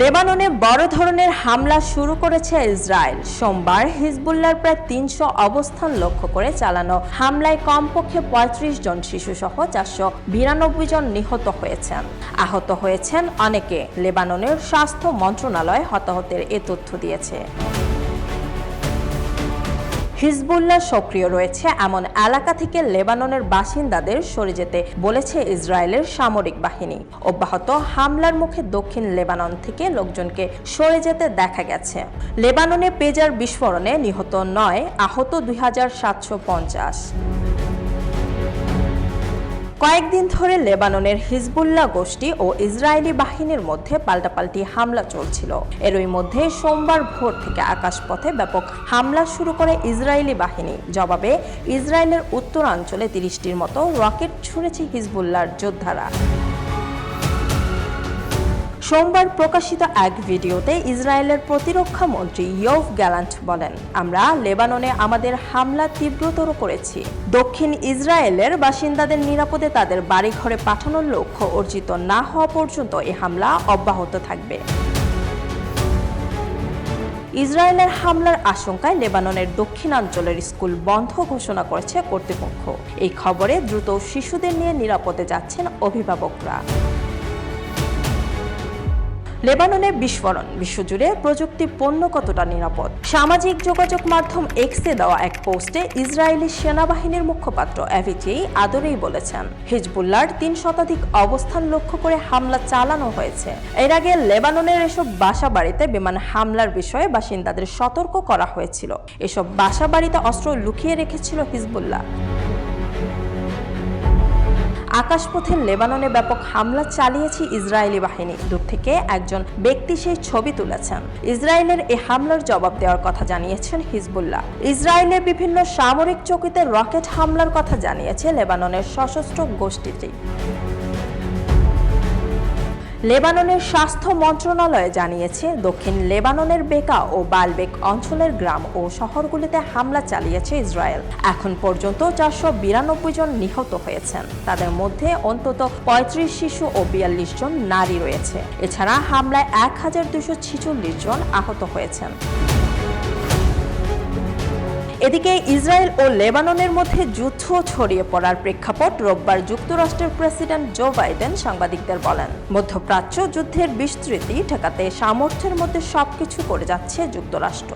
লেবাননে বড় ধরনের হামলা শুরু করেছে ইসরায়েল। সোমবার হিজবুল্লাহর প্রায় ৩০০ অবস্থান লক্ষ্য করে চালানো হামলায় কমপক্ষে ৩৫ জন শিশুসহ ৪৯২ জন নিহত হয়েছেন। আহত হয়েছেন অনেকে। লেবাননের স্বাস্থ্য মন্ত্রণালয় হতাহতের এ তথ্য দিয়েছে। হিজবুল্লাহ সক্রিয় রয়েছে এমন এলাকা থেকে লেবাননের বাসিন্দাদের সরে যেতে বলেছে ইসরায়েলের সামরিক বাহিনী। অব্যাহত হামলার মুখে দক্ষিণ লেবানন থেকে লোকজনকে সরে যেতে দেখা গেছে। লেবাননে পেজার বিস্ফোরণে নিহত ৯, আহত ২৭৫০। কয়েকদিন ধরে লেবাননের হিজবুল্লাহ গোষ্ঠী ও ইসরায়েলি বাহিনীর মধ্যে পাল্টাপাল্টি হামলা চলছিল। এরই মধ্যে সোমবার ভোর থেকে আকাশপথে ব্যাপক হামলা শুরু করে ইসরায়েলি বাহিনী। জবাবে ইসরায়েলের উত্তরাঞ্চলে ৩০টির মতো রকেট ছুঁড়েছে হিজবুল্লাহর যোদ্ধারা। সোমবার প্রকাশিত এক ভিডিওতে ইসরায়েলের প্রতিরক্ষা মন্ত্রী ইয়োভ গ্যালান্ট বলেন, আমরা লেবাননে আমাদের হামলা তীব্রতর করেছি। দক্ষিণ ইসরায়েলের বাসিন্দাদের নিরাপদে তাদের বাড়িঘরে পাঠানোর লক্ষ্য অর্জিত না হওয়া পর্যন্ত এই হামলা অব্যাহত থাকবে। ইসরায়েলের হামলার আশঙ্কায় লেবাননের দক্ষিণাঞ্চলের স্কুল বন্ধ ঘোষণা করেছে কর্তৃপক্ষ। এই খবরে দ্রুত শিশুদের নিয়ে নিরাপদে যাচ্ছেন অভিভাবকরা। লেবাননের বিস্ফোরণ, বিশ্বজুড়ে প্রযুক্তি পণ্য কতটা নিরাপদ? সামাজিক যোগাযোগ মাধ্যম এক্সে দেওয়া এক পোস্টে ইসরায়েলি সেনাবাহিনীর মুখপাত্র অ্যাভিচি আদরেই বলেছেন, হিজবুল্লাহর ৩ শতাধিক অবস্থান লক্ষ্য করে হামলা চালানো হয়েছে। এর আগে লেবাননের এসব বাসাবাড়িতে বিমান হামলার বিষয়ে বাসিন্দাদের সতর্ক করা হয়েছিল। এসব বাসাবাড়িতে অস্ত্র লুকিয়ে রেখেছিল হিজবুল্লাহ। আকাশপথে লেবাননে ব্যাপক হামলা চালিয়েছে ইসরায়েলি বাহিনী। দূর থেকে একজন ব্যক্তি সেই ছবি তুলেছেন। ইসরায়েলের এই হামলার জবাব দেওয়ার কথা জানিয়েছেন হিজবুল্লাহ। ইসরায়েলের বিভিন্ন সামরিক চৌকিতে রকেট হামলার কথা জানিয়েছে লেবাননের সশস্ত্র গোষ্ঠীটি। লেবাননের স্বাস্থ্য মন্ত্রণালয় জানিয়েছে, দক্ষিণ লেবাননের বেকা ও বালবেক অঞ্চলের গ্রাম ও শহরগুলিতে হামলা চালিয়েছে ইসরায়েল। এখন পর্যন্ত ৪৯২ জন নিহত হয়েছেন। তাদের মধ্যে অন্তত ৩৫ শিশু ও ৪২ জন নারী রয়েছে। এছাড়া হামলায় ১২৪৬ জন আহত হয়েছেন। এদিকে ইসরায়েল ও লেবাননের মধ্যে যুদ্ধ ছড়িয়ে পড়ার প্রেক্ষাপট রোববার যুক্তরাষ্ট্রের প্রেসিডেন্ট জো বাইডেন সাংবাদিকদের বলেন, মধ্যপ্রাচ্য যুদ্ধের বিস্তৃতি ঠেকাতে সামর্থ্যের মধ্যে সবকিছু করে যাচ্ছে যুক্তরাষ্ট্র।